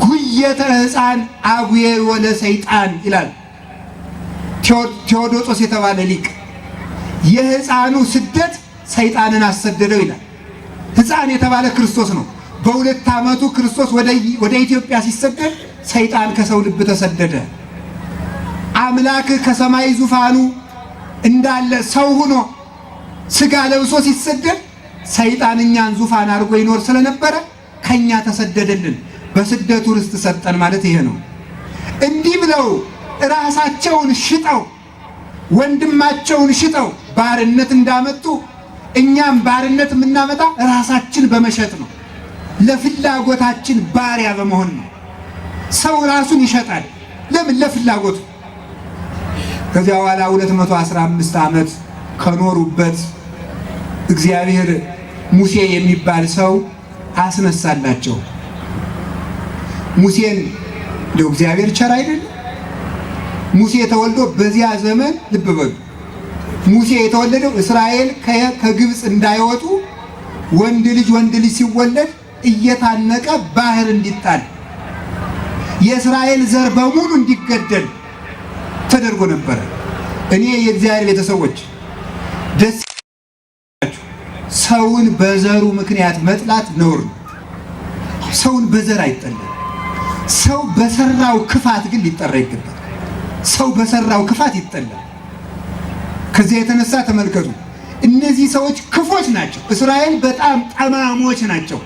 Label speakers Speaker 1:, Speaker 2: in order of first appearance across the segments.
Speaker 1: ጉየተ ሕፃን አጉየ ወለ ሰይጣን ይላል ቴዎዶጦስ የተባለ ሊቅ። የሕፃኑ ስደት ሰይጣንን አሰደደው ይላል። ሕፃን የተባለ ክርስቶስ ነው። በ2 ዓመቱ ክርስቶስ ወደ ኢትዮጵያ ሲሰደድ ሰይጣን ከሰው ልብ ተሰደደ። አምላክ ከሰማይ ዙፋኑ እንዳለ ሰው ሆኖ ስጋ ለብሶ ሲሰደድ ሰይጣን እኛን ዙፋን አድርጎ ይኖር ስለነበረ ከኛ ተሰደደልን። በስደቱ ርስት ሰጠን ማለት ይሄ ነው። እንዲህ ብለው ራሳቸውን ሽጠው ወንድማቸውን ሽጠው ባርነት እንዳመጡ እኛም ባርነት የምናመጣ ራሳችን በመሸጥ ነው። ለፍላጎታችን ባሪያ በመሆን ነው። ሰው ራሱን ይሸጣል። ለምን? ለፍላጎቱ። ከዚያ በኋላ 215 ዓመት ከኖሩበት እግዚአብሔር ሙሴ የሚባል ሰው አስነሳላቸው። ሙሴን እንደው እግዚአብሔር ቸር አይደለም? ሙሴ ተወልዶ በዚያ ዘመን ልብ በሉ፣ ሙሴ የተወለደው እስራኤል ከግብፅ እንዳይወጡ ወንድ ልጅ ሲወለድ እየታነቀ ባህር እንዲጣል የእስራኤል ዘር በሙሉ እንዲገደል ተደርጎ ነበረ። እኔ የእግዚአብሔር ቤተሰቦች ደስ ሰውን በዘሩ ምክንያት መጥላት ነውር ነው። ሰውን በዘር አይጠላም። ሰው በሰራው ክፋት ግን ሊጠራ ይገባል። ሰው በሰራው ክፋት ይጠላል። ከዚያ የተነሳ ተመልከቱ፣ እነዚህ ሰዎች ክፎች ናቸው። እስራኤል በጣም ጠማሞች ናቸው።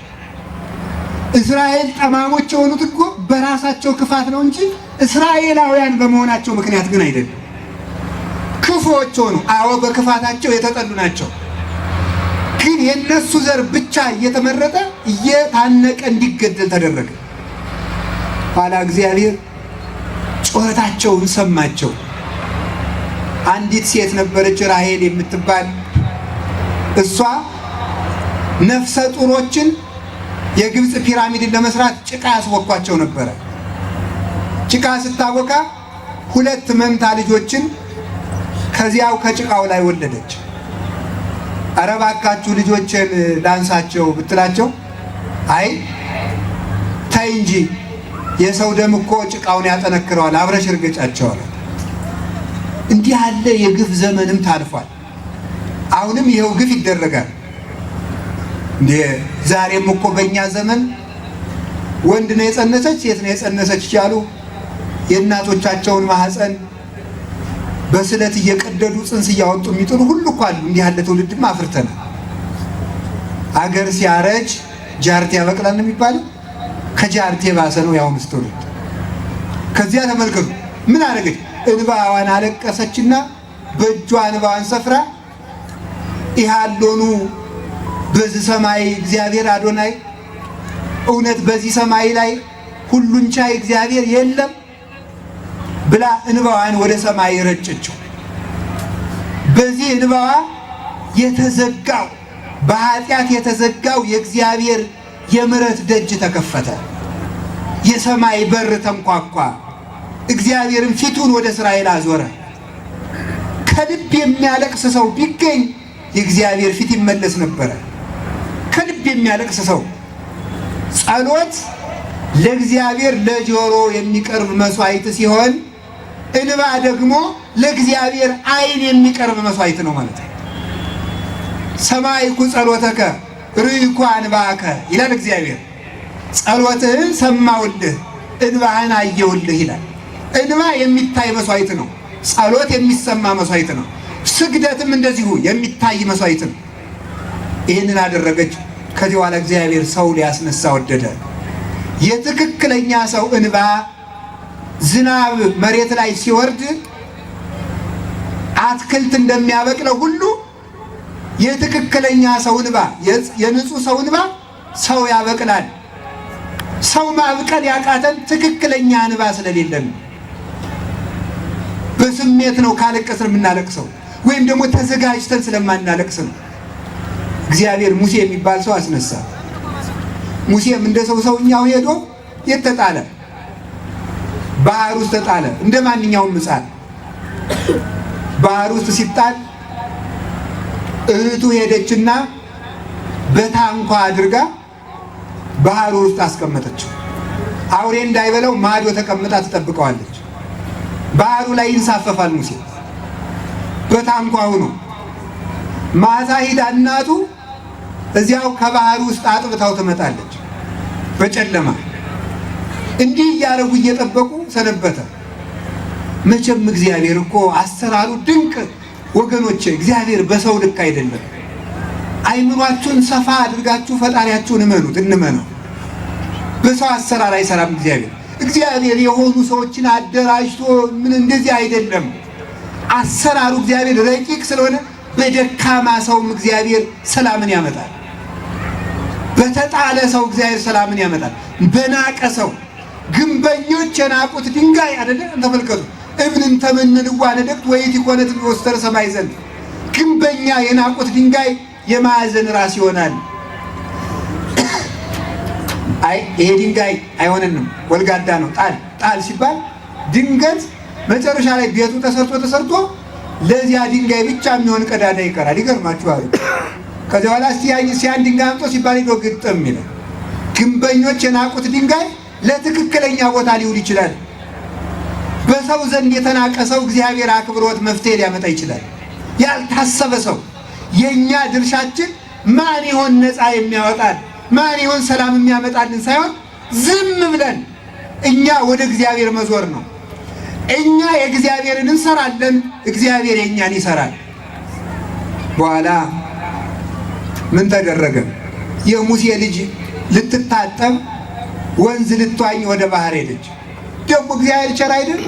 Speaker 1: እስራኤል ጠማሞች የሆኑት እኮ በራሳቸው ክፋት ነው እንጂ እስራኤላውያን በመሆናቸው ምክንያት ግን አይደለም። ክፎች ሆኑ። አዎ በክፋታቸው የተጠሉ ናቸው። ግን የነሱ ዘር ብቻ እየተመረጠ እየታነቀ እንዲገደል ተደረገ። ኋላ እግዚአብሔር ጩኸታቸውን ሰማቸው። አንዲት ሴት ነበረች ራሔል የምትባል። እሷ ነፍሰ ጡሮችን የግብፅ ፒራሚድን ለመስራት ጭቃ ያስወኳቸው ነበረ። ጭቃ ስታወካ 2 መንታ ልጆችን ከዚያው ከጭቃው ላይ ወለደች። ኧረ እባካችሁ ልጆችን ላንሳቸው ብትላቸው አይ ተይ እንጂ የሰው ደም እኮ ጭቃውን ያጠነክረዋል፣ አብረሽ እርገጫቸው አለ። እንዲህ ያለ የግፍ ዘመንም ታልፏል። አሁንም ይኸው ግፍ ይደረጋል። እንዴ ዛሬም እኮ በእኛ ዘመን ወንድ ነው የጸነሰች ሴት ነው የጸነሰች እያሉ የእናቶቻቸውን ማህፀን በስለት እየቀደዱ ጽንስ እያወጡ የሚጥሉ ሁሉ እኮ አሉ። እንዲህ ያለ ትውልድማ አፍርተናል። አገር ሲያረጅ ጃርት ያበቅላል ነው የሚባለው። ከጃርት የባሰ ነው ያሁኑ ትውልድ። ከዚያ ተመልከቱ ምን አደረገች? እንባዋን አለቀሰችና በእጇ እንባዋን ሰፍራ ይሃሎኑ በዚህ ሰማይ እግዚአብሔር አዶናይ፣ እውነት በዚህ ሰማይ ላይ ሁሉን ቻይ እግዚአብሔር የለም ብላ እንባዋን ወደ ሰማይ ረጨችው። በዚህ እንባዋ የተዘጋው በኃጢአት የተዘጋው የእግዚአብሔር የምሕረት ደጅ ተከፈተ። የሰማይ በር ተንኳኳ። እግዚአብሔርም ፊቱን ወደ እስራኤል አዞረ። ከልብ የሚያለቅስ ሰው ቢገኝ የእግዚአብሔር ፊት ይመለስ ነበረ። ከልብ የሚያለቅስ ሰው ጸሎት ለእግዚአብሔር ለጆሮ የሚቀርብ መስዋዕት ሲሆን እንባ ደግሞ ለእግዚአብሔር ዓይን የሚቀርብ መስዋዕት ነው ማለት ነው። ሰማይኩ ጸሎተከ ርኢኩ እንባከ ይላል እግዚአብሔር። ጸሎትህን ሰማሁልህ እንባህን አየሁልህ ይላል። እንባ የሚታይ መስዋዕት ነው። ጸሎት የሚሰማ መስዋዕት ነው። ስግደትም እንደዚሁ የሚታይ መስዋዕት ነው። ይህንን አደረገች። ከዚህ በኋላ እግዚአብሔር ሰው ሊያስነሳ ወደደ። የትክክለኛ ሰው እንባ ዝናብ መሬት ላይ ሲወርድ አትክልት እንደሚያበቅለው ሁሉ የትክክለኛ ሰው እንባ፣ የንጹህ ሰው እንባ ሰው ያበቅላል። ሰው ማብቀል ያቃተን ትክክለኛ እንባ ስለሌለን ነው። በስሜት ነው ካለቀስን የምናለቅሰው፣ ወይም ደግሞ ተዘጋጅተን ስለማናለቅስ ነው። እግዚአብሔር ሙሴ የሚባል ሰው አስነሳ። ሙሴም እንደ ሰውኛው ሄዶ የት ተጣለ? ባህር ውስጥ ተጣለ። እንደ ማንኛውም ሕፃን ባህር ውስጥ ሲጣል እህቱ ሄደችና በታንኳ አድርጋ ባህር ውስጥ አስቀመጠችው። አውሬ እንዳይበላው ማዶ ተቀምጣ ትጠብቀዋለች። ባህሩ ላይ ይንሳፈፋል ሙሴ በታንኳ ሆኖ። ማታ ሂዳ እናቱ እዚያው ከባህሩ ውስጥ አጥብታው ትመጣለች በጨለማ። እንዲህ እያደረጉ እየጠበቁ ሰነበተ። መቼም እግዚአብሔር እኮ አሰራሩ ድንቅ ወገኖቼ። እግዚአብሔር በሰው ልክ አይደለም። አይምሯችሁን ሰፋ አድርጋችሁ ፈጣሪያችሁን እመኑት፣ እንመነው። በሰው አሰራር አይሰራም እግዚአብሔር። እግዚአብሔር የሆኑ ሰዎችን አደራጅቶ ምን እንደዚህ አይደለም አሰራሩ። እግዚአብሔር ረቂቅ ስለሆነ በደካማ ሰውም እግዚአብሔር ሰላምን ያመጣል። በተጣለ ሰው እግዚአብሔር ሰላምን ያመጣል። በናቀ ሰው ግንበኞች የናቁት ድንጋይ አይደለ? ተመልከቱ። እብንን ተመንንዋ ነደቅት ወይት ይኮነት ወስተር ሰማይ ዘንድ። ግንበኛ የናቁት ድንጋይ የማዕዘን ራስ ይሆናል። አይ ይሄ ድንጋይ አይሆንንም ወልጋዳ ነው ጣል ሲባል ድንገት መጨረሻ ላይ ቤቱ ተሰርቶ ለዚያ ድንጋይ ብቻ የሚሆን ቀዳዳ ይቀራል። ይገርማችኋል። ከዚያ በኋላ ሲያን ድንጋይ አምጦ ሲባል ሄዶ ግጥም ይላል። ግንበኞች የናቁት ድንጋይ ለትክክለኛ ቦታ ሊውል ይችላል። በሰው ዘንድ የተናቀ ሰው እግዚአብሔር አክብሮት መፍትሄ ሊያመጣ ይችላል። ያልታሰበ ሰው የኛ ድርሻችን ማን ይሆን ነፃ የሚያወጣን ማን ይሆን ሰላም የሚያመጣልን ሳይሆን ዝም ብለን እኛ ወደ እግዚአብሔር መዞር ነው። እኛ የእግዚአብሔርን እንሰራለን፣ እግዚአብሔር የኛን ይሰራል። በኋላ ምን ተደረገ? የሙሴ ልጅ ልትታጠብ ወንዝ ልትዋኝ ወደ ባህር ሄደች። ደግሞ እግዚአብሔር ቸር አይደል?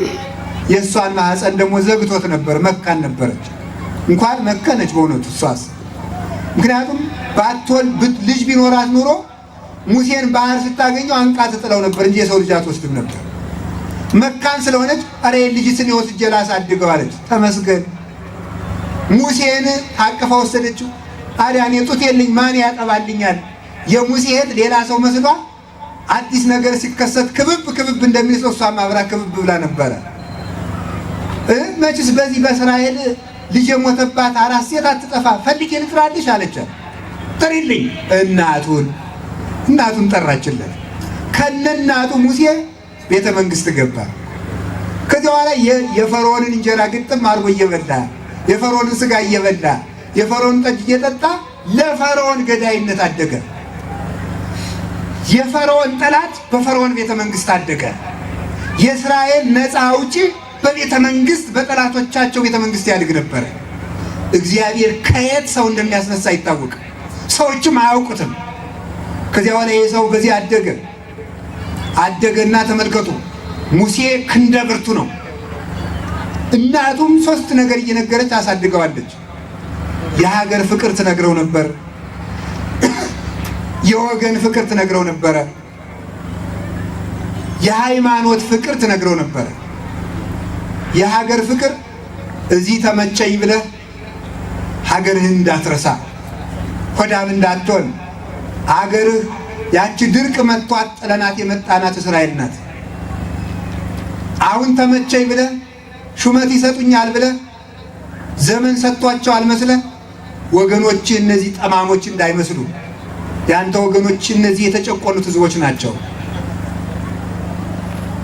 Speaker 1: የእሷን ማህፀን ደግሞ ዘግቶት ነበር። መካን ነበረች። እንኳን መከነች በእውነቱ እሷስ። ምክንያቱም ባትወልድ ልጅ ቢኖራት ኑሮ ሙሴን ባህር ስታገኘው አንቃ ትጥለው ነበር እንጂ የሰው ልጅ አትወስድም ነበር። መካን ስለሆነች አሬ ልጅስን ወስጄ ላሳድገው አለች። ተመስገን ሙሴን ታቅፋ ወሰደችው። ታዲያ እኔ ጡት የለኝ ማን ያጠባልኛል? የሙሴ እህት ሌላ ሰው መስሏ አዲስ ነገር ሲከሰት ክብብ እንደሚል ሰው እሷም አብራ ክብብ ብላ ነበረ። መችስ በዚህ በእስራኤል ልጅ የሞተባት አራት ሴት አትጠፋ፣ ፈልጌ ልጥራልሽ አለቻት። ጥሪልኝ። እናቱን ጠራችለት። ከነናቱ ሙሴ ቤተ መንግስት ገባ። ከዚያ በኋላ የፈርዖንን እንጀራ ግጥም አድርጎ እየበላ የፈርዖንን ስጋ እየበላ የፈርዖን ጠጅ እየጠጣ ለፈርዖን ገዳይነት አደገ። የፈርዖን ጠላት በፈርዖን ቤተ መንግስት አደገ። የእስራኤል ነፃ አውጪ በቤተ መንግስት በጠላቶቻቸው ቤተ መንግስት ያድግ ነበር። እግዚአብሔር ከየት ሰው እንደሚያስነሳ አይታወቅም። ሰዎችም አያውቁትም። ከዚያ በኋላ ይህ ሰው በዚህ አደገና ተመልከቱ፣ ሙሴ ክንደ ብርቱ ነው። እናቱም ሶስት ነገር እየነገረች አሳድገዋለች። የሀገር ፍቅር ትነግረው ነበር። የወገን ፍቅር ትነግረው ነበረ። የሃይማኖት ፍቅር ትነግረው ነበረ። የሀገር ፍቅር እዚህ ተመቸኝ ብለህ ሀገርህን እንዳትረሳ፣ ሆዳም እንዳትሆን። ሀገርህ ያቺ ድርቅ መጥቷት ጥለናት የመጣናት እስራኤል ናት። አሁን ተመቸኝ ብለህ ሹመት ይሰጡኛል ብለህ ዘመን ሰጥቷቸዋል መስለህ ወገኖች እነዚህ ጠማሞች እንዳይመስሉ። ያንተ ወገኖች እነዚህ የተጨቆኑት ህዝቦች ናቸው።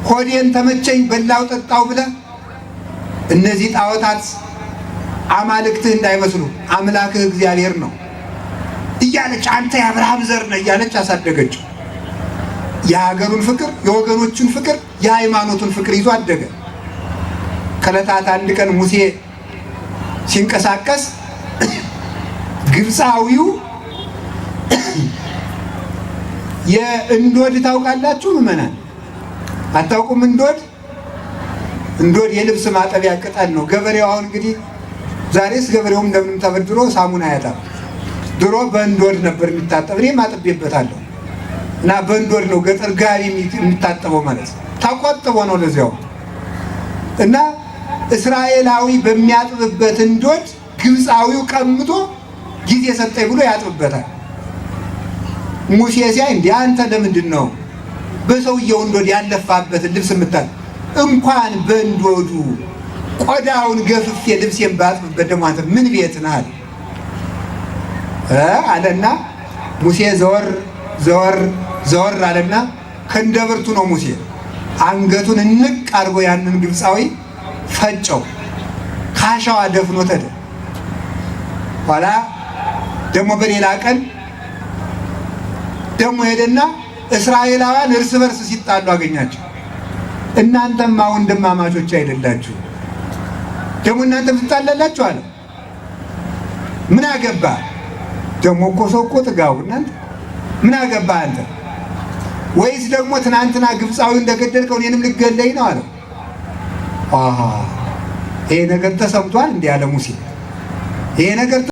Speaker 1: ሆዴን ተመቸኝ በላው ጠጣው ብለህ እነዚህ ጣዖታት አማልክትህ እንዳይመስሉ፣ አምላክህ እግዚአብሔር ነው እያለች አንተ የአብርሃም ዘር ነህ እያለች አሳደገችው። የሀገሩን ፍቅር፣ የወገኖቹን ፍቅር፣ የሃይማኖቱን ፍቅር ይዞ አደገ። ከዕለታት አንድ ቀን ሙሴ ሲንቀሳቀስ ግብፃዊው የእንዶድ ታውቃላችሁ? ምዕመናን አታውቁም? እንዶድ የልብስ ማጠቢያ ቅጠል ነው። ገበሬው አሁን እንግዲህ ዛሬስ ገበሬውም እንደምንም ተበድሮ ሳሙና አያጣም። ድሮ በእንዶድ ነበር የሚታጠብ። እኔም አጥቤበታለሁ። እና በእንዶድ ነው ገጠር ጋቢ የሚታጠበው ማለት ነው። ተቆጥቦ ነው ለዚያው። እና እስራኤላዊ በሚያጥብበት እንዶድ ግብፃዊው ቀምቶ ጊዜ ሰጠኝ ብሎ ያጥብበታል። ሙሴ ሲያይ እንዲህ አንተ ለምንድን ነው በሰውየው እንዶድ ያለፋበትን ልብስ የምታል? እንኳን በእንዶዱ ቆዳውን ገፍፌ ልብሴን ባጥብበት ደግሞ አንተ ምን ቤት ነህ አለና ሙሴ ዘወር አለና ከንደብርቱ ነው ሙሴ። አንገቱን እንቅ አድርጎ ያንን ግብፃዊ ፈጨው፣ ካሻዋ ደፍኖ ተደ። ኋላ ደግሞ በሌላ ቀን ደግሞ ሄደና እስራኤላውያን እርስ በርስ ሲጣሉ አገኛቸው። እናንተማ ወንድማማቾች አይደላችሁ? ደግሞ እናንተም ትጣላላችሁ አለ። ምን አገባ? ደግሞ እኮ ሰው እኮ ጥጋቡ እናንተ ምን አገባ አንተ? ወይስ ደግሞ ትናንትና ግብፃዊ እንደገደልከው እኔንም ልገለኝ ነው አለው። ይሄ ነገር ተሰምቷል እንዲህ አለ ሙሴ። ይሄ ነገር